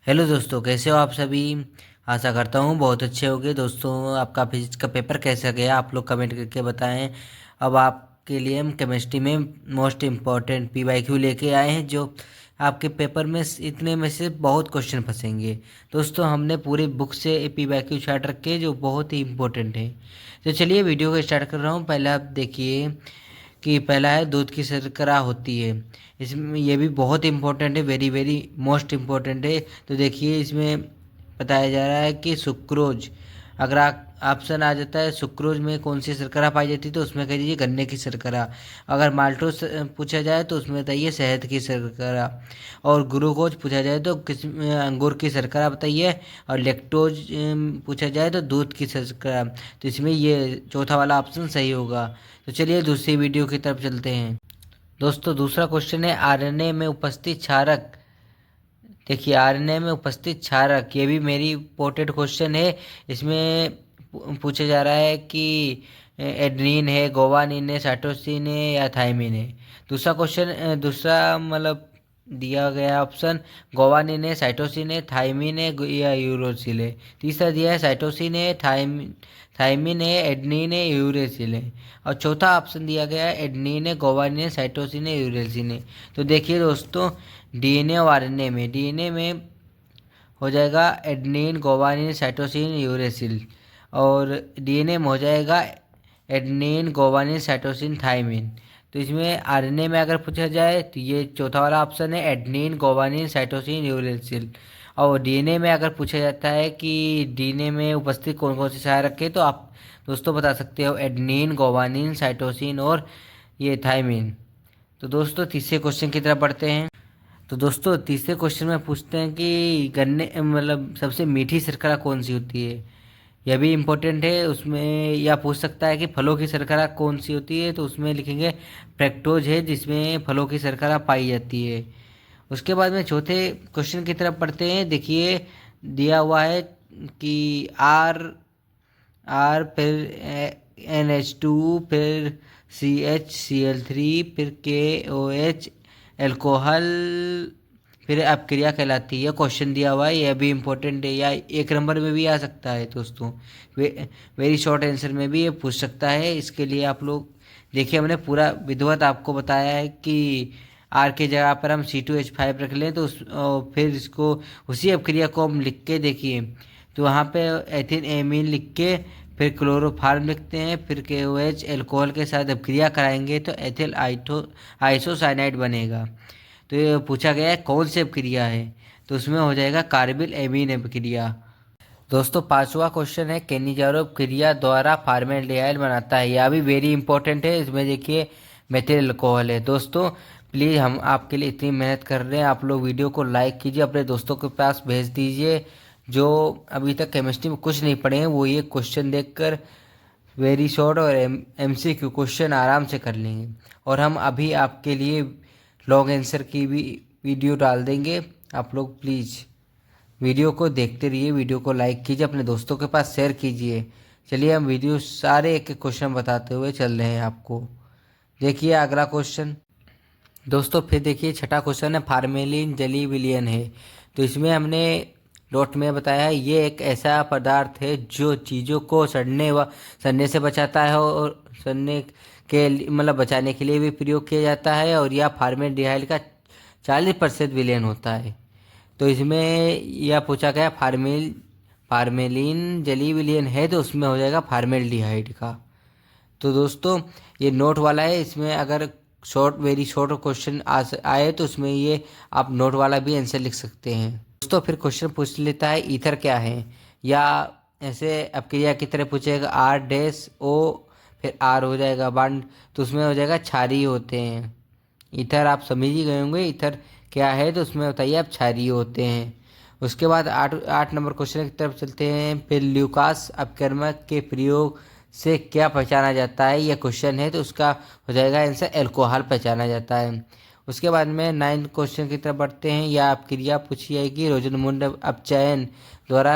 Hello दोस्तों, कैसे हो आप सभी। आशा करता हूँ बहुत अच्छे होंगे। दोस्तों, आपका फिजिक्स का पेपर कैसा गया आप लोग कमेंट करके बताएं। अब आपके लिए हम केमिस्ट्री में मोस्ट इम्पॉर्टेंट पीवाईक्यू लेके आए हैं, जो आपके पेपर में इतने में से बहुत क्वेश्चन फंसेंगे। दोस्तों, हमने पूरी बुक से पीवाईक्यू चार्ट रखे जो बहुत ही इम्पोर्टेंट है। तो चलिए वीडियो को स्टार्ट कर रहा हूँ। पहले आप देखिए कि पहला है दूध की शर्करा होती है। इसमें ये भी बहुत इम्पोर्टेंट है, वेरी वेरी मोस्ट इम्पोर्टेंट है। तो देखिए इसमें बताया जा रहा है कि सुक्रोज, अगर आप ऑप्शन आ जाता है सुक्रोज में कौन सी शर्करा पाई जाती है तो उसमें कह दीजिए गन्ने की शर्करा। अगर माल्टोज पूछा जाए तो उसमें बताइए शहद की शर्करा। और ग्लूकोज पूछा जाए तो किस अंगूर की शर्करा बताइए। और लेक्टोज पूछा जाए तो दूध की शर्करा। तो इसमें ये चौथा वाला ऑप्शन सही होगा। तो चलिए दूसरी वीडियो की तरफ चलते हैं। दोस्तों, दूसरा क्वेश्चन है आरएनए में उपस्थित क्षारक। देखिए आरएनए में उपस्थित क्षारक, ये भी मेरी इम्पोर्टेंट क्वेश्चन है। इसमें पूछा जा रहा है कि एडेनिन है, गोवानिन है, साइटोसिन है या थाइमिन है। दूसरा क्वेश्चन, दूसरा मतलब दिया गया ऑप्शन गोवानिन है, साइटोसिन है, थाइमिन है या यूरोसिल है। तीसरा दिया है साइटोसिन है, थाइमिन है, एडेनिन है, यूरेसिल है। और चौथा ऑप्शन दिया गया है एडेनिन है, गोवानिन है, साइटोसिन है, यूरेसिल है। तो देखिए दोस्तों, डीएनए और आरएनए में, डीएनए में हो जाएगा एडेनिन, गोवानिन, साइटोसिन, यूरेसिल। और डीएनए में हो जाएगा एडेनिन, गोवानिन, साइटोसिन, थाइमिन। तो इसमें आरएनए में अगर पूछा जाए तो ये चौथा वाला ऑप्शन है एडेनिन, गोवानिन, साइटोसिन, यूरेसिल। और डीएनए में अगर पूछा जाता है कि डीएनए में उपस्थित कौन कौन से सहारक है तो आप दोस्तों बता सकते हो एडेनिन, गोवानिन, साइटोसिन और ये थाइमिन। तो दोस्तों तीसरे क्वेश्चन की तरफ बढ़ते हैं। तो दोस्तों तीसरे क्वेश्चन में पूछते हैं कि गन्ने मतलब सबसे मीठी शर्करा कौन सी होती है। यह भी इम्पोर्टेंट है। उसमें यह पूछ सकता है कि फलों की शर्करा कौन सी होती है तो उसमें लिखेंगे फ्रैक्टोज है, जिसमें फलों की शर्करा पाई जाती है। उसके बाद में चौथे क्वेश्चन की तरफ पढ़ते हैं। देखिए दिया हुआ है कि आर आर फिर NH2, फिर CH Cl3, फिर KOH एल्कोहल, फिर अपक्रिया कहलाती है। क्वेश्चन दिया हुआ है, यह भी इम्पोर्टेंट है, या एक नंबर में भी आ सकता है दोस्तों। वेरी शॉर्ट आंसर में भी ये पूछ सकता है। इसके लिए आप लोग देखिए, हमने पूरा विधिवत आपको बताया है कि आर के जगह पर हम C2H5 रख लें तो और फिर इसको उसी अपक्रिया को हम लिख के देखिए तो वहाँ पे एथिन एमीन लिख के फिर क्लोरोफार्म लिखते हैं, फिर KOH एल्कोहल के साथ अपक्रिया कराएंगे तो एथिल आइसोसाइनाइड बनेगा। तो ये पूछा गया है कौन सी अपक्रिया है तो उसमें हो जाएगा कार्बिल एमीन अपक्रिया। दोस्तों पांचवा क्वेश्चन है केनिजारो अपक्रिया द्वारा फॉर्मेल्डिहाइड बनाता है। यह भी वेरी इंपॉर्टेंट है। इसमें देखिए मेथिल अल्कोहल है। दोस्तों प्लीज़ हम आपके लिए इतनी मेहनत कर रहे हैं, आप लोग वीडियो को लाइक कीजिए, अपने दोस्तों के पास भेज दीजिए जो अभी तक केमिस्ट्री में कुछ नहीं पढ़े हैं, वो ये क्वेश्चन देखकर वेरी शॉर्ट और MCQ क्वेश्चन आराम से कर लेंगे। और हम अभी आपके लिए लॉन्ग आंसर की भी वीडियो डाल देंगे। आप लोग प्लीज़ वीडियो को देखते रहिए, वीडियो को लाइक कीजिए, अपने दोस्तों के पास शेयर कीजिए। चलिए हम वीडियो सारे एक एक क्वेश्चन बताते हुए चल रहे हैं आपको। देखिए अगला क्वेश्चन। दोस्तों फिर देखिए छठा क्वेश्चन है फार्मेलिन जली विलियन है। तो इसमें हमने नोट में बताया है ये एक ऐसा पदार्थ है जो चीज़ों को सड़ने से बचाता है और सड़ने के मतलब बचाने के लिए भी प्रयोग किया जाता है। और यह फार्मेल्डिहाइड का 40% विलेन होता है। तो इसमें यह पूछा गया फार्मेलिन जली विलियन है तो उसमें हो जाएगा फार्मेल्डिहाइड का। तो दोस्तों ये नोट वाला है, इसमें अगर शॉर्ट वेरी शॉर्ट क्वेश्चन आए तो उसमें ये आप नोट वाला भी आंसर लिख सकते हैं। दोस्तों फिर क्वेश्चन पूछ लेता है ईथर क्या है, या ऐसे अपक्रिया की तरह पूछेगा R-O, फिर R हो जाएगा बॉन्ड तो उसमें हो जाएगा क्षारीय होते हैं। ईथर आप समझ ही गए होंगे ईथर क्या है तो उसमें बताइए आप क्षारीय होते हैं। उसके बाद आठ नंबर क्वेश्चन की तरफ चलते हैं। फिर ल्यूकास अपकर्मक के प्रयोग से क्या पहचाना जाता है, यह क्वेश्चन है तो उसका हो जाएगा आंसर एल्कोहल पहचाना जाता है। उसके बाद में 9 क्वेश्चन की तरफ बढ़ते हैं। यह अपक्रिया पूछी जाएगी रोजनमुंड अपचयन द्वारा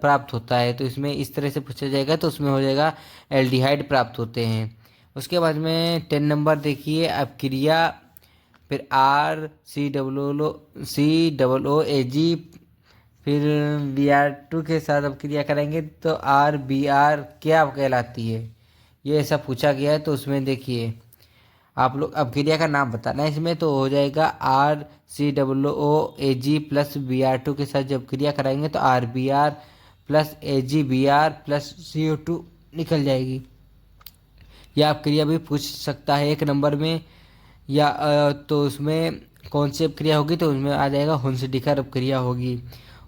प्राप्त होता है। तो इसमें इस तरह से पूछा जाएगा तो उसमें हो जाएगा एल्डिहाइड प्राप्त होते हैं। उसके बाद में 10 नंबर देखिए अपक्रिया, फिर R C डबल ओ ए जी फिर Br2 के साथ अब क्रिया करेंगे तो RBr क्या कहलाती है, ये ऐसा पूछा गया है। तो उसमें देखिए आप लोग अब क्रिया का नाम बताना है इसमें, तो हो जाएगा RCOOAg प्लस Br2 के साथ जब क्रिया कराएंगे तो RBr plus AgBr plus CO2 निकल जाएगी। या आप क्रिया भी पूछ सकता है एक नंबर में, या तो उसमें कौन सी अब क्रिया होगी, तो उसमें आ जाएगा हुंसडीकर अब क्रिया होगी।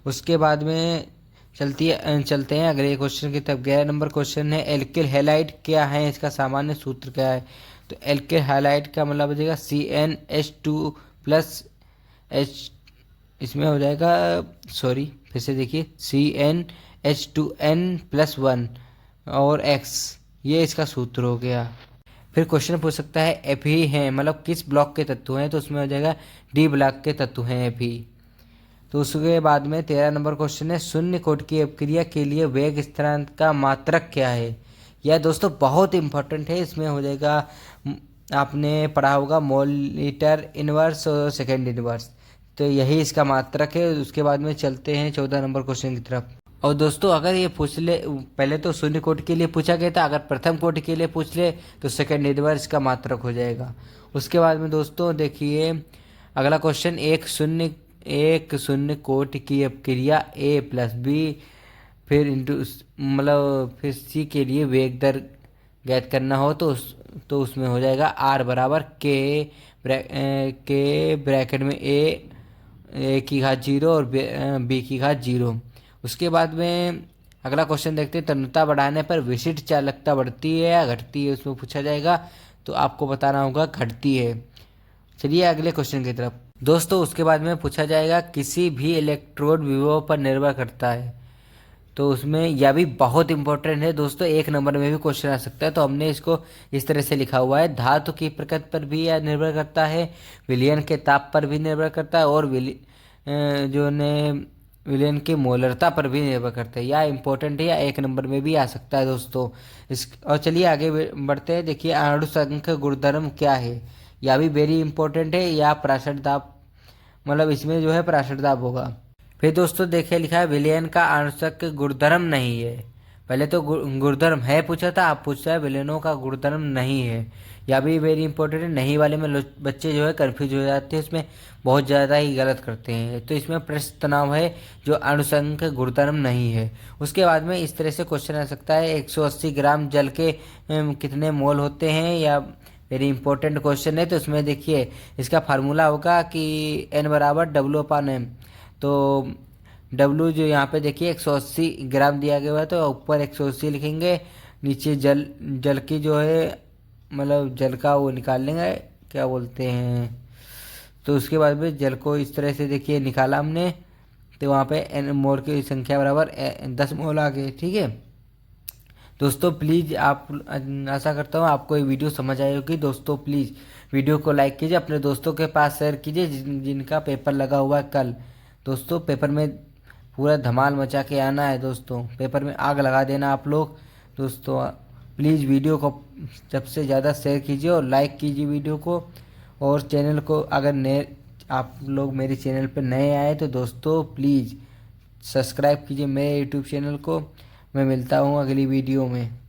उसके बाद में चलते हैं अगले क्वेश्चन की तरफ। 11 नंबर क्वेश्चन है एल्किल हैलाइड क्या है, इसका सामान्य सूत्र क्या है। तो एल्किल हैलाइड का मतलब हो जाएगा CnH2 प्लस H, इसमें हो जाएगा, सॉरी फिर से देखिए, CnH2n+1 और X, ये इसका सूत्र हो गया। फिर क्वेश्चन पूछ सकता है एफ ही हैं मतलब किस ब्लॉक के तत्व हैं, तो उसमें हो जाएगा डी ब्लॉक के तत्व हैं एफ ही। तो उसके बाद में 13 नंबर क्वेश्चन है शून्य कोट की अपक्रिया के लिए वेग स्थिरांक का मात्रक क्या है। यह दोस्तों बहुत इंपॉर्टेंट है, इसमें हो जाएगा आपने पढ़ा होगा मोलिटर इनवर्स और सेकेंड इनवर्स, तो यही इसका मात्रक है। उसके बाद में चलते हैं 14 नंबर क्वेश्चन की तरफ। और दोस्तों अगर ये पूछ ले, पहले तो शून्य कोटि के लिए पूछा गया था, अगर प्रथम कोटि के लिए पूछ ले तो सेकंड इनवर्स का मात्रक हो जाएगा। उसके बाद में दोस्तों देखिए अगला क्वेश्चन, एक शून्य कोटि की अपक्रिया ए प्लस बी फिर इंटू मतलब फिर सी के लिए वेग दर ज्ञात करना हो तो उसमें हो जाएगा आर बराबर के ब्रैकेट में ए की घात 0 और बी की घात 0। उसके बाद में अगला क्वेश्चन देखते हैं, तन्यता बढ़ाने पर विशिष्ट चालकता बढ़ती है या घटती है, उसमें पूछा जाएगा। तो आपको बताना होगा घटती है। चलिए अगले क्वेश्चन की तरफ। दोस्तों उसके बाद में पूछा जाएगा किसी भी इलेक्ट्रोड विभव पर निर्भर करता है, तो उसमें यह भी बहुत इंपॉर्टेंट है दोस्तों, एक नंबर में भी क्वेश्चन आ सकता है। तो हमने इसको इस तरह से लिखा हुआ है, धातु की प्रकृति पर भी यह निर्भर करता है, विलयन के ताप पर भी निर्भर करता है, और विलयन की मोलरता पर भी निर्भर करता है। या इंपॉर्टेंट है या एक नंबर में भी आ सकता है दोस्तों इस। और चलिए आगे बढ़ते हैं। देखिए अणुसंख्य गुणधर्म क्या है, यह भी वेरी इंपॉर्टेंट है। या प्रासट दाब मतलब इसमें जो है प्रासट दाब होगा। फिर दोस्तों देखिए लिखा है विलयन का अणुसंख्य गुणधर्म नहीं है। पहले तो गुणधर्म है पूछा था, आप पूछ रहे हैं विलयनों का गुणधर्म नहीं है। यह भी वेरी इंपॉर्टेंट है। नहीं वाले में बच्चे जो है कन्फ्यूज हो जाते हैं, इसमें बहुत ज़्यादा ही गलत करते हैं। तो इसमें पृष्ठ तनाव है जो अणुसंख्य गुणधर्म नहीं है। उसके बाद में इस तरह से क्वेश्चन आ सकता है 180 ग्राम जल के कितने मोल होते हैं, या वेरी इंपॉर्टेंट क्वेश्चन है। तो उसमें देखिए इसका फार्मूला होगा कि N बराबर W/M। तो W जो यहाँ पे देखिए 180 ग्राम दिया गया है, तो ऊपर 180 लिखेंगे, नीचे जल की जो है मतलब जल का वो निकाल लेंगे, क्या बोलते हैं। तो उसके बाद में जल को इस तरह से देखिए निकाला हमने, तो वहाँ पे N मोल की संख्या बराबर 10 मोल आ गए। ठीक है दोस्तों, प्लीज़ आप आशा करता हूँ आपको ये वीडियो समझ आई होगी। दोस्तों प्लीज़ वीडियो को लाइक कीजिए, अपने दोस्तों के पास शेयर कीजिए जिनका पेपर लगा हुआ है कल। दोस्तों पेपर में पूरा धमाल मचा के आना है दोस्तों, पेपर में आग लगा देना आप लोग। दोस्तों प्लीज़ वीडियो को सबसे ज़्यादा शेयर कीजिए और लाइक कीजिए वीडियो को। और चैनल को अगर नए आप लोग मेरे चैनल पर नए आए तो दोस्तों प्लीज़ सब्सक्राइब कीजिए मेरे यूट्यूब चैनल को। मैं मिलता हूँ अगली वीडियो में।